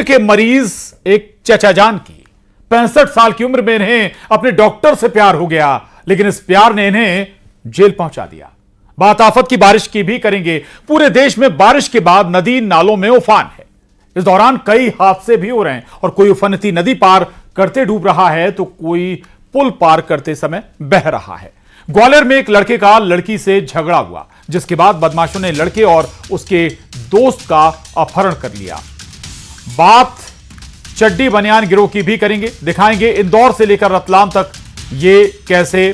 के मरीज एक चचा जान की 65 साल की उम्र में इन्हें अपने डॉक्टर से प्यार हो गया, लेकिन इस प्यार ने इन्हें जेल पहुंचा दिया। बात आफत की बारिश की भी करेंगे। पूरे देश में बारिश के बाद नदी नालों में उफान है। इस दौरान कई हादसे भी हो रहे हैं और कोई उफनती नदी पार करते डूब रहा है तो कोई पुल पार करते समय बह रहा है। ग्वालियर में एक लड़के का लड़की से झगड़ा हुआ, जिसके बाद बदमाशों ने लड़के और उसके दोस्त का अपहरण कर लिया। बात चड्डी बनियान गिरोह की भी करेंगे, दिखाएंगे इंदौर से लेकर रतलाम तक ये कैसे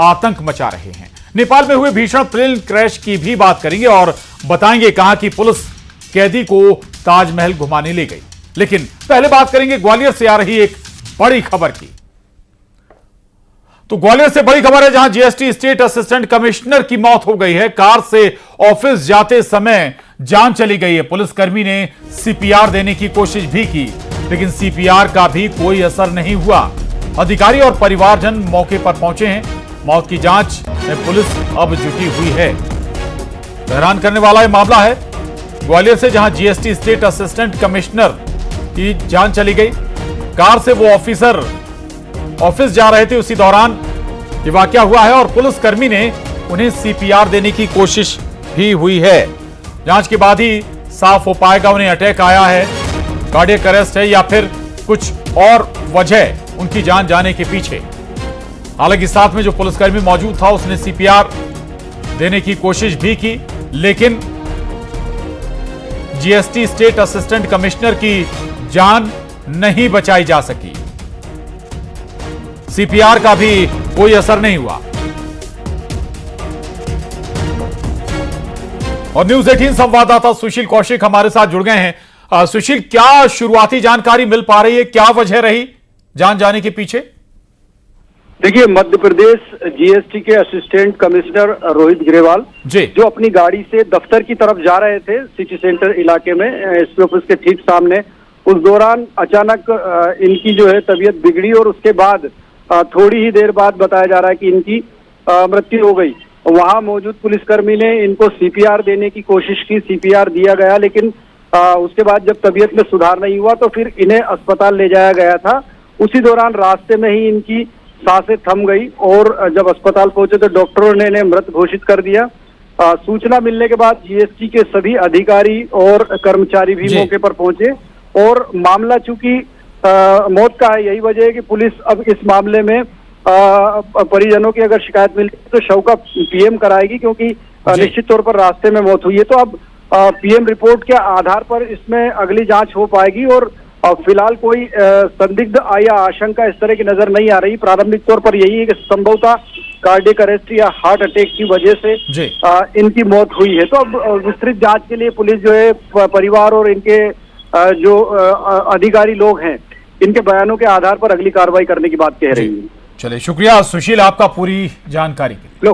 आतंक मचा रहे हैं। नेपाल में हुए भीषण प्लेन क्रैश की भी बात करेंगे और बताएंगे कहां की पुलिस कैदी को ताजमहल घुमाने ले गई। लेकिन पहले बात करेंगे ग्वालियर से आ रही एक बड़ी खबर की। तो ग्वालियर से बड़ी खबर है, जहां जीएसटी स्टेट असिस्टेंट कमिश्नर की मौत हो गई है। कार से ऑफिस जाते समय जान चली गई है। पुलिसकर्मी ने सीपीआर देने की कोशिश भी की, लेकिन सीपीआर का भी कोई असर नहीं हुआ। अधिकारी और परिवारजन मौके पर पहुंचे हैं। मौत की जांच में पुलिस अब जुटी हुई है। हैरान करने वाला यह मामला है ग्वालियर से, जहां जीएसटी स्टेट असिस्टेंट कमिश्नर की जान चली गई। कार से वो ऑफिसर ऑफिस जा रहे थे, उसी दौरान ये वाकया हुआ है और पुलिसकर्मी ने उन्हें सीपीआर देने की कोशिश भी हुई है। जांच के बाद ही साफ हो पाएगा उन्हें अटैक आया है, कार्डियक अरेस्ट है या फिर कुछ और वजह उनकी जान जाने के पीछे। हालांकि साथ में जो पुलिसकर्मी मौजूद था उसने सीपीआर देने की कोशिश भी की, लेकिन जीएसटी स्टेट असिस्टेंट कमिश्नर की जान नहीं बचाई जा सकी। सीपीआर का भी कोई असर नहीं हुआ। और न्यूज 18 संवाददाता सुशील कौशिक हमारे साथ जुड़ गए हैं। सुशील, क्या शुरुआती जानकारी मिल पा रही है, क्या वजह रही जान जाने के पीछे? देखिए, मध्य प्रदेश जीएसटी के असिस्टेंट कमिश्नर रोहित ग्रेवाल जो अपनी गाड़ी से दफ्तर की तरफ जा रहे थे सिटी सेंटर इलाके में, एसपी ऑफिस के ठीक सामने, उस दौरान अचानक इनकी जो है तबीयत बिगड़ी और उसके बाद थोड़ी ही देर बाद बताया जा रहा है कि इनकी मृत्यु हो गई। वहां मौजूद पुलिसकर्मी ने इनको सीपीआर देने की कोशिश की, सीपीआर दिया गया, लेकिन उसके बाद जब तबीयत में सुधार नहीं हुआ तो फिर इन्हें अस्पताल ले जाया गया था। उसी दौरान रास्ते में ही इनकी सांसें थम गई और जब अस्पताल पहुंचे तो डॉक्टरों ने इन्हें मृत घोषित कर दिया। सूचना मिलने के बाद जीएसटी के सभी अधिकारी और कर्मचारी भी मौके पर पहुंचे और मामला चूंकि मौत का है, यही वजह है कि पुलिस अब इस मामले में परिजनों की अगर शिकायत मिलती है तो शव का पीएम कराएगी, क्योंकि निश्चित तौर पर रास्ते में मौत हुई है। तो अब पीएम रिपोर्ट के आधार पर इसमें अगली जांच हो पाएगी और फिलहाल कोई संदिग्ध या आशंका इस तरह की नजर नहीं आ रही। प्रारंभिक तौर पर यही है कि संभवतः कार्डियक अरेस्ट या हार्ट अटैक की वजह से इनकी मौत हुई है। तो अब विस्तृत जांच के लिए पुलिस जो है परिवार और इनके जो अधिकारी लोग हैं, इनके बयानों के आधार पर अगली कार्रवाई करने की बात कह रही है। चलिए, शुक्रिया सुशील आपका पूरी जानकारी के लिए।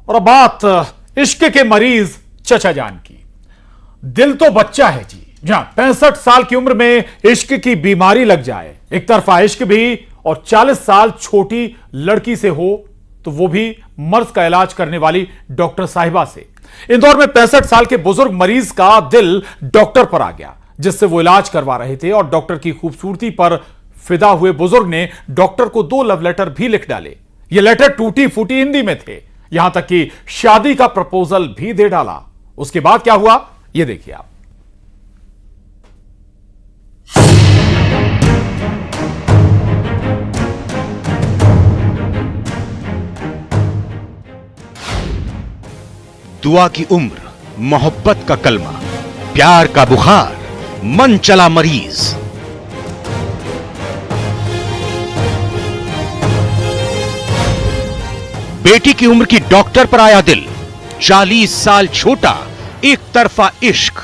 और अब बात इश्क के मरीज चचा जान की। दिल तो बच्चा है जी, जहां 65 साल की उम्र में इश्क की बीमारी लग जाए, एक तरफा इश्क भी और 40 साल छोटी लड़की से हो, तो वो भी मर्ज का इलाज करने वाली डॉक्टर साहिबा से। इंदौर में 65 साल के बुजुर्ग मरीज का दिल डॉक्टर पर आ गया, जिससे वो इलाज करवा रहे थे और डॉक्टर की खूबसूरती पर फिदा हुए बुजुर्ग ने डॉक्टर को 2 लव लेटर भी लिख डाले। ये लेटर टूटी फूटी हिंदी में थे, यहां तक कि शादी का प्रपोजल भी दे डाला। उसके बाद क्या हुआ, ये देखिए आप। दुआ की उम्र, मोहब्बत का कलमा, प्यार का बुखार, मन चला मरीज। बेटी की उम्र की डॉक्टर पर आया दिल, 40 साल छोटा, एक तरफा इश्क।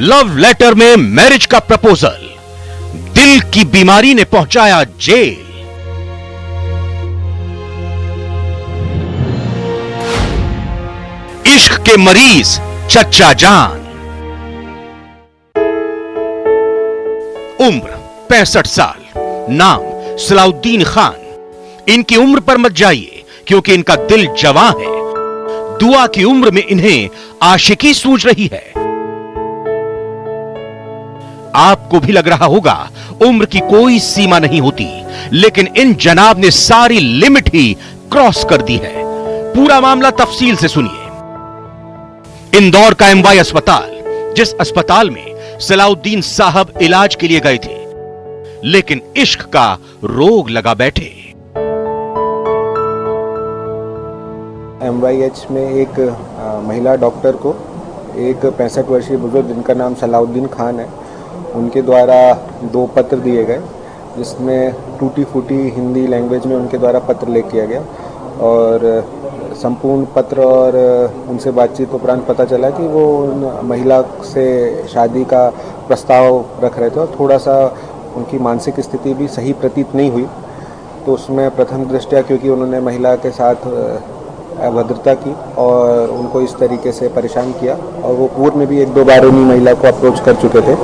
लव लेटर में मैरिज का प्रपोजल, दिल की बीमारी ने पहुंचाया जेल। इश्क के मरीज चच्चा जान। उम्र 65 साल, नाम सलाउद्दीन खान। इनकी उम्र पर मत जाइए, क्योंकि इनका दिल जवां है। दुआ की उम्र में इन्हें आशिकी सूझ रही है। आपको भी लग रहा होगा उम्र की कोई सीमा नहीं होती, लेकिन इन जनाब ने सारी लिमिट ही क्रॉस कर दी है। पूरा मामला तफसील से सुनिए। इंदौर का एमवाई अस्पताल, जिस अस्पताल में सलाउद्दीन साहब इलाज के लिए गए थे, लेकिन इश्क का रोग लगा बैठे। MYH में एक महिला डॉक्टर को एक 65 वर्षीय बुजुर्ग जिनका नाम सलाउद्दीन खान है, उनके द्वारा 2 पत्र दिए गए, जिसमें टूटी फूटी हिंदी लैंग्वेज में उनके द्वारा पत्र लिख किया गया। और संपूर्ण पत्र और उनसे बातचीत उपरांत पता चला कि वो उन महिला से शादी का प्रस्ताव रख रहे थे और थोड़ा सा उनकी मानसिक स्थिति भी सही प्रतीत नहीं हुई। तो उसमें प्रथम दृष्टया क्योंकि उन्होंने महिला के साथ अभद्रता की और उनको इस तरीके से परेशान किया, और वो पूर्व में भी 1-2 बार उन्हीं महिला को अप्रोच कर चुके थे,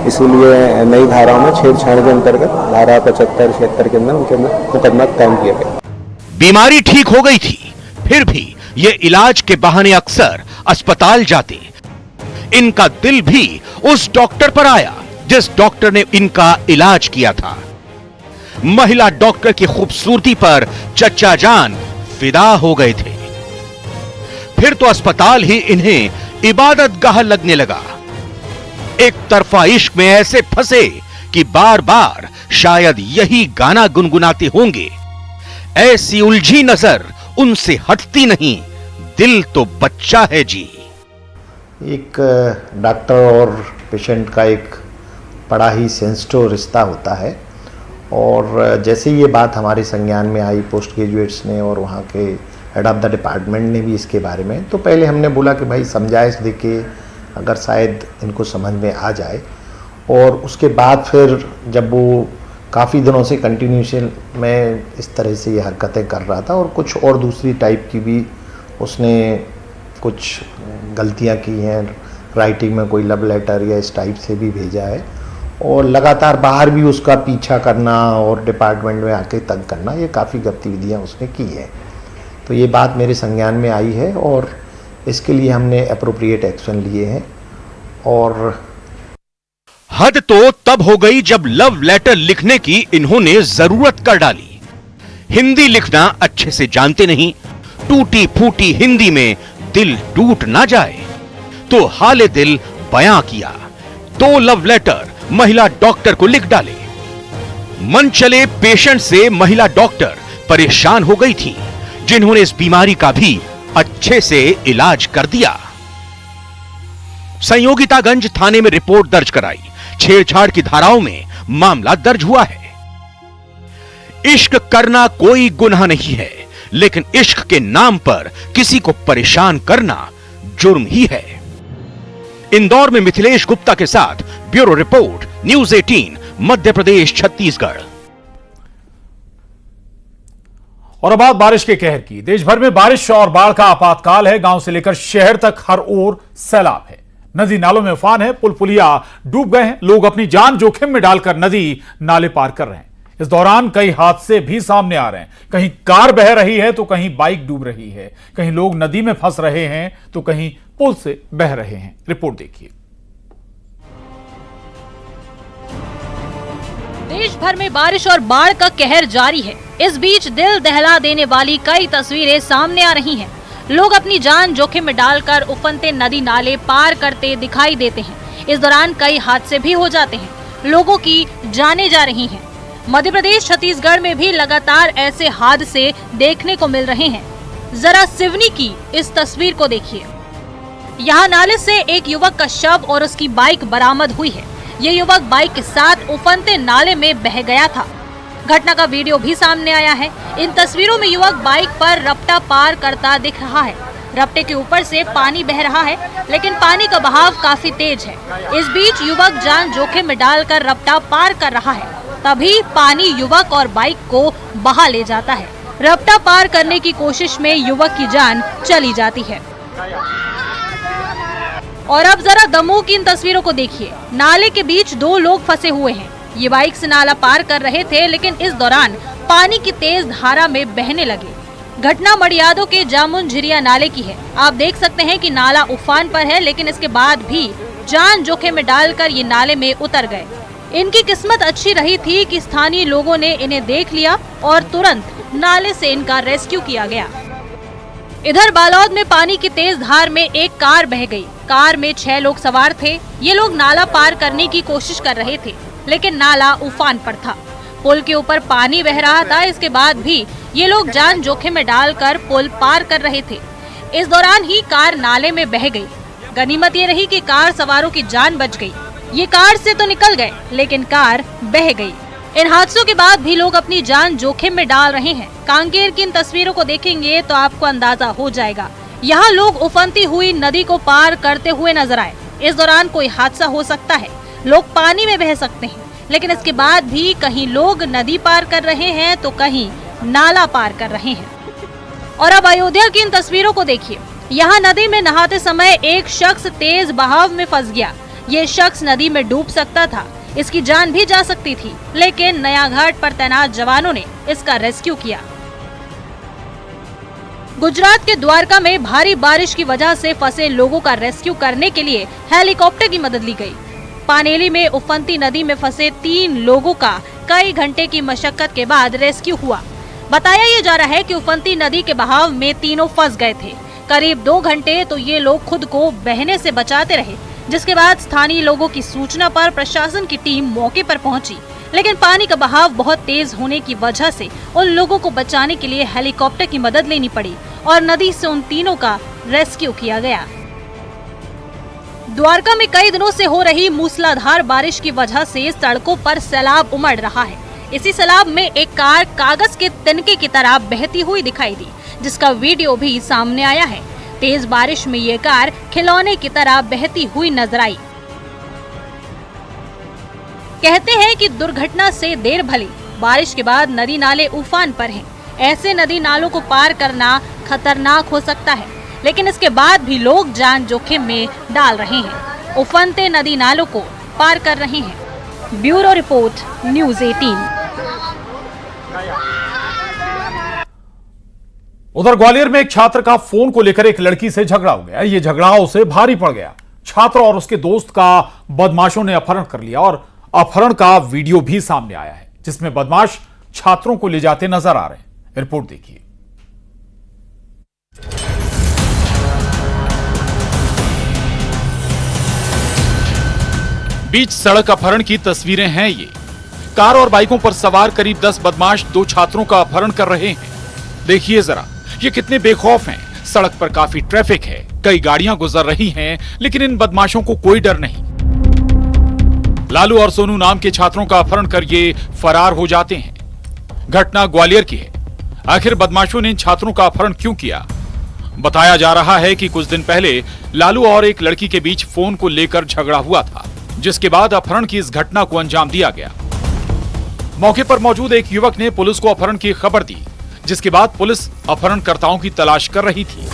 इसीलिए नई धाराओं में छेड़छाड़ के अंतर्गत धारा 75-76 के अंदर उनके मुकदमा कायम किया गया। बीमारी ठीक हो गई थी, फिर भी ये इलाज के बहाने अक्सर अस्पताल जाते। इनका दिल भी उस डॉक्टर पर आया जिस डॉक्टर ने इनका इलाज किया था। महिला डॉक्टर की खूबसूरती पर चच्चा जान फिदा हो गए थे। फिर तो अस्पताल ही इन्हें इबादत गाह लगने लगा। एक तरफा इश्क में ऐसे फंसे कि बार बार शायद यही गाना गुनगुनाते होंगे। ऐसी उलझी नजर उनसे हटती नहीं, दिल तो बच्चा है जी। एक डॉक्टर और पेशेंट का एक बड़ा ही सेंसिटिव रिश्ता होता है, और जैसे ये बात हमारे संज्ञान में आई पोस्ट ग्रेजुएट्स ने और वहाँ के हेड ऑफ द डिपार्टमेंट ने भी इसके बारे में, तो पहले हमने बोला कि भाई समझाइश देके अगर शायद इनको समझ में आ जाए। और उसके बाद फिर जब वो काफ़ी दिनों से कंटिन्यूशन में इस तरह से ये हरकतें कर रहा था और कुछ और दूसरी टाइप की भी उसने कुछ गलतियां की हैं, राइटिंग में कोई लव लेटर या इस टाइप से भी भेजा है, और लगातार बाहर भी उसका पीछा करना और डिपार्टमेंट में आके तंग करना, ये काफ़ी गतिविधियां उसने की हैं। तो ये बात मेरे संज्ञान में आई है और इसके लिए हमने एप्रोप्रिएट एक्शन लिए हैं। और हद तो तब हो गई जब लव लेटर लिखने की इन्होंने जरूरत कर डाली। हिंदी लिखना अच्छे से जानते नहीं, टूटी फूटी हिंदी में दिल टूट ना जाए, तो हाले दिल बयां किया। 2 लव लेटर महिला डॉक्टर को लिख डाले। मन चले पेशेंट से महिला डॉक्टर परेशान हो गई थी, जिन्होंने इस बीमारी का भी अच्छे से इलाज कर दिया। संयोगितागंज थाने में रिपोर्ट दर्ज कराई। छेड़छाड़ की धाराओं में मामला दर्ज हुआ है। इश्क करना कोई गुनाह नहीं है, लेकिन इश्क के नाम पर किसी को परेशान करना जुर्म ही है। इंदौर में मिथिलेश गुप्ता के साथ bureau report, news 18, Madhya Pradesh, Chhattisgarh. और अब बात बारिश के कहर की। देश भर में बारिश और बाढ़ का आपातकाल है। गांव से लेकर शहर तक हर ओर सैलाब है। नदी नालों में उफान है, पुल पुलिया डूब गए हैं। लोग अपनी जान जोखिम में डालकर नदी नाले पार कर रहे हैं। इस दौरान कई हादसे भी सामने आ रहे हैं। कहीं कार बह रही है तो कहीं बाइक डूब रही है, कहीं लोग नदी में फंस रहे हैं तो कहीं पुल से बह रहे हैं। रिपोर्ट देखिए। देश भर में बारिश और बाढ़ का कहर जारी है। इस बीच दिल दहला देने वाली कई तस्वीरें सामने आ रही हैं। लोग अपनी जान जोखिम में डालकर उफनते नदी नाले पार करते दिखाई देते हैं। इस दौरान कई हादसे भी हो जाते हैं, लोगों की जानें जा रही हैं। मध्य प्रदेश, छत्तीसगढ़ में भी लगातार ऐसे हादसे देखने को मिल रहे हैं। जरा सिवनी की इस तस्वीर को देखिए। यहाँ नाले से एक युवक का शव और उसकी बाइक बरामद हुई है। ये युवक बाइक के साथ उफनते नाले में बह गया था। घटना का वीडियो भी सामने आया है। इन तस्वीरों में युवक बाइक पर रपटा पार करता दिख रहा है। रपटे के ऊपर से पानी बह रहा है, लेकिन पानी का बहाव काफी तेज है। इस बीच युवक जान जोखिम में डालकर रपटा पार कर रहा है। तभी पानी युवक और बाइक को बहा ले जाता है। रपटा पार करने की कोशिश में युवक की जान चली जाती है। और अब जरा दमोह की इन तस्वीरों को देखिए। नाले के बीच 2 लोग फंसे हुए हैं। ये बाइक से नाला पार कर रहे थे, लेकिन इस दौरान पानी की तेज धारा में बहने लगे। घटना मडियादो के जामुन झिरिया नाले की है। आप देख सकते हैं कि नाला उफान पर है, लेकिन इसके बाद भी जान जोखिम में डालकर ये नाले में उतर गए। इनकी किस्मत अच्छी रही थी कि स्थानीय लोगों ने इन्हें देख लिया और तुरंत नाले से इनका रेस्क्यू किया गया। इधर बालौद में पानी की तेज धार में एक कार बह गई। कार में 6 लोग सवार थे। ये लोग नाला पार करने की कोशिश कर रहे थे, लेकिन नाला उफान पर था। पुल के ऊपर पानी बह रहा था। इसके बाद भी ये लोग जान जोखिम में डालकर पुल पार कर रहे थे। इस दौरान ही कार नाले में बह गई। गनीमत ये रही कि कार सवारों की जान बच गई। ये कार से तो निकल गए, लेकिन कार बह गई। इन हादसों के बाद भी लोग अपनी जान जोखिम में डाल रहे हैं। कांकेर की इन तस्वीरों को देखेंगे तो आपको अंदाजा हो जाएगा। यहाँ लोग उफनती हुई नदी को पार करते हुए नजर आए। इस दौरान कोई हादसा हो सकता है, लोग पानी में बह सकते हैं, लेकिन इसके बाद भी कहीं लोग नदी पार कर रहे हैं तो कहीं नाला पार कर रहे हैं। और अब अयोध्या की इन तस्वीरों को देखिए। यहाँ नदी में नहाते समय एक शख्स तेज बहाव में फंस गया। ये शख्स नदी में डूब सकता था, इसकी जान भी जा सकती थी, लेकिन नया घाट पर तैनात जवानों ने इसका रेस्क्यू किया। गुजरात के द्वारका में भारी बारिश की वजह से फंसे लोगों का रेस्क्यू करने के लिए हेलीकॉप्टर की मदद ली गई। पानेली में उफनती नदी में फंसे 3 लोगों का कई घंटे की मशक्कत के बाद रेस्क्यू हुआ। बताया ये जा रहा है कि उफनती नदी के बहाव में तीनों फंस गए थे। करीब 2 घंटे तो ये लोग खुद को बहने से बचाते रहे, जिसके बाद स्थानीय लोगों की सूचना पर प्रशासन की टीम मौके पर पहुंची, लेकिन पानी का बहाव बहुत तेज होने की वजह से उन लोगों को बचाने के लिए हेलीकॉप्टर की मदद लेनी पड़ी और नदी से उन तीनों का रेस्क्यू किया गया। द्वारका में कई दिनों से हो रही मूसलाधार बारिश की वजह से सड़कों पर सैलाब उमड़ रहा है। इसी सैलाब में एक कार कागज के तिनके की तरह बहती हुई दिखाई दी, जिसका वीडियो भी सामने आया है। तेज बारिश में ये कार खिलौने की तरह बहती हुई नजर आई। कहते हैं कि दुर्घटना से देर भली, बारिश के बाद नदी नाले उफान पर हैं। ऐसे नदी नालों को पार करना खतरनाक हो सकता है, लेकिन इसके बाद भी लोग जान जोखिम में डाल रहे हैं, उफनते नदी नालों को पार कर रहे हैं। Bureau report, news 18। उधर ग्वालियर में एक छात्र का फोन को लेकर एक लड़की से झगड़ा हो गया। ये झगड़ा उसे भारी पड़ गया। छात्र और उसके दोस्त का बदमाशों ने अपहरण कर लिया और अपहरण का वीडियो भी सामने आया है, जिसमें बदमाश छात्रों को ले जाते नजर आ रहे हैं। रिपोर्ट देखिए। बीच सड़क अपहरण की तस्वीरें हैं ये। कार और बाइकों पर सवार करीब 10 बदमाश 2 छात्रों का अपहरण कर रहे हैं। देखिए जरा, ये कितने बेखौफ हैं। सड़क पर काफी ट्रैफिक है, कई गाड़ियां गुजर रही हैं, लेकिन इन बदमाशों को कोई डर नहीं। लालू और सोनू नाम के छात्रों का अपहरण कर ये फरार हो जाते हैं। घटना ग्वालियर की है। आखिर बदमाशों ने इन छात्रों का अपहरण क्यों किया? बताया जा रहा है कि कुछ दिन पहले लालू और एक लड़की के बीच फोन को लेकर झगड़ा हुआ था, जिसके बाद अपहरण की इस घटना को अंजाम दिया गया। मौके पर मौजूद एक युवक ने पुलिस को अपहरण की खबर दी, जिसके बाद पुलिस अपहरणकर्ताओं की तलाश कर रही थी।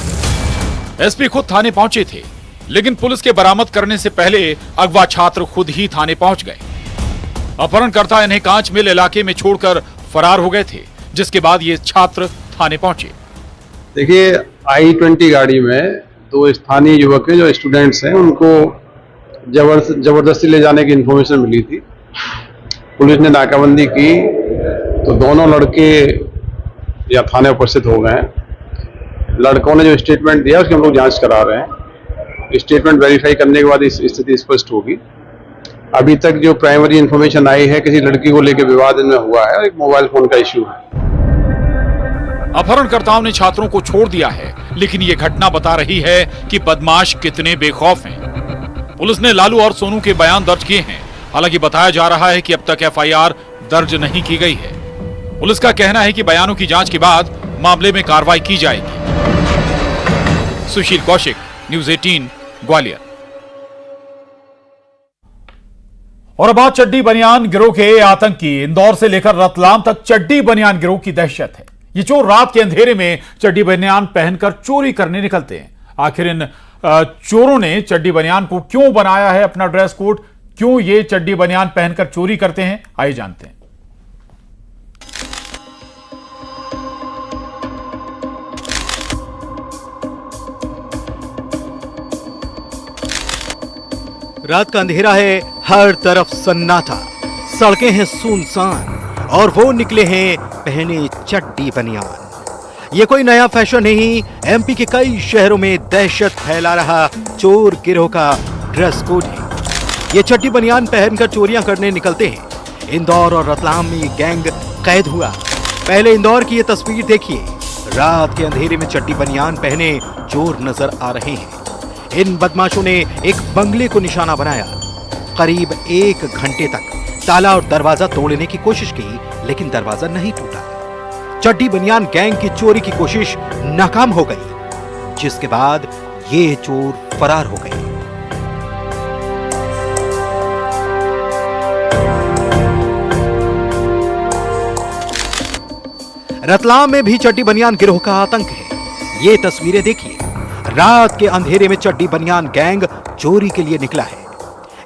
एसपी खुद थाने पहुंचे थे, लेकिन पुलिस के बरामद करने से पहले अगवा छात्र खुद ही थाने पहुंच गए। अपहरणकर्ता इन्हें कांच मिल इलाके में छोड़कर फरार हो गए थे, जिसके बाद ये छात्र थाने पहुंचे। देखिए, I-20 गाड़ी में 2 स्थानीय युवक हैं जो स्टूडेंट्स हैं, उनको जबरदस्ती ले जाने की इन्फॉर्मेशन मिली थी। पुलिस ने नाकाबंदी की तो दोनों लड़के या थाने उपस्थित हो गए हैं। लड़कों ने जो स्टेटमेंट दिया उसकी हम लोग जांच करा रहे हैं। स्टेटमेंट वेरीफाई करने के बाद इस स्थिति स्पष्ट होगी। अभी तक जो प्राइमरी इन्फॉर्मेशन आई है, किसी लड़की को लेकर विवाद इनमें हुआ है और एक मोबाइल फोन का इश्यू है। अपहरणकर्ताओं ने छात्रों को छोड़ दिया है, लेकिन ये घटना बता रही है कि बदमाश कितने बेखौफ हैं। पुलिस ने लालू और सोनू के बयान दर्ज किए हैं। हालांकि बताया जा रहा है कि अब तक FIR दर्ज नहीं की गई है। पुलिस का कहना है कि बयानों की जांच के बाद मामले में कार्रवाई की जाएगी। सुशील कौशिक, न्यूज़ 18, ग्वालियर। और अब बात चड्डी बनियान गिरोह के आतंकी। इंदौर से लेकर रतलाम तक चड्डी बनियान गिरोह की दहशत है। ये चोर रात के अंधेरे में चड्डी बनियान पहनकर चोरी करने निकलते हैं। आखिर इन चोरों ने चड्डी बनियान को क्यों बनाया है अपना ड्रेस कोड? क्यों ये चड्डी बनियान पहनकर चोरी करते हैं? आइए जानते हैं। रात का अंधेरा है, हर तरफ सन्नाटा, सड़कें हैं सुनसान और वो निकले हैं पहने चड्डी बनियान। ये कोई नया फैशन नहीं, एमपी के कई शहरों में दहशत फैला रहा चोर गिरोह का ड्रेस कोड है। ये चड्डी बनियान पहनकर चोरियां करने निकलते हैं। इंदौर और रतलाम में ये गैंग कैद हुआ। पहले इंदौर की ये तस्वीर देखिए। रात के अंधेरे में चड्डी बनियान पहने चोर नजर आ रहे हैं। इन बदमाशों ने एक बंगले को निशाना बनाया। करीब 1 घंटे तक ताला और दरवाजा तोड़ने की कोशिश की, लेकिन दरवाजा नहीं टूटा। चड्डी बनियान गैंग की चोरी की कोशिश नाकाम हो गई, जिसके बाद ये चोर फरार हो गए। रतलाम में भी चड्डी बनियान गिरोह का आतंक है। ये तस्वीरें देखिए। रात के अंधेरे में चड्डी बनियान गैंग चोरी के लिए निकला है।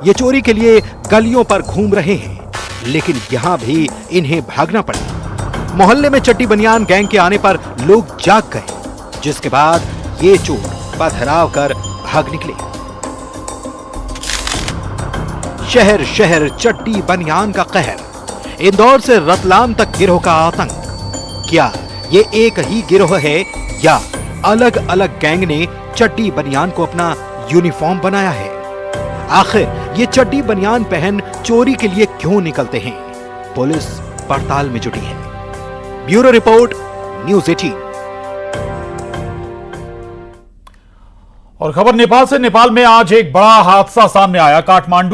ये चोरी के लिए गलियों पर घूम रहे हैं, लेकिन यहां भी इन्हें भागना पड़ा। मोहल्ले में चड्डी बनियान गैंग के आने पर लोग जाग गए, जिसके बाद ये चोर पथराव कर भाग निकले। शहर शहर चड्डी बनियान का कहर। इंदौर से रतलाम तक गिरोह का आतंक। क्या ये एक ही गिरोह है या अलग अलग गैंग ने चड्डी बनियान को अपना यूनिफॉर्म बनाया है? आखिर ये चड्डी बनियान पहन चोरी के लिए क्यों निकलते हैं? पुलिस पड़ताल में जुटी है। Bureau report, news 18। और खबर नेपाल से। नेपाल में आज एक बड़ा हादसा सामने आया। काठमांडू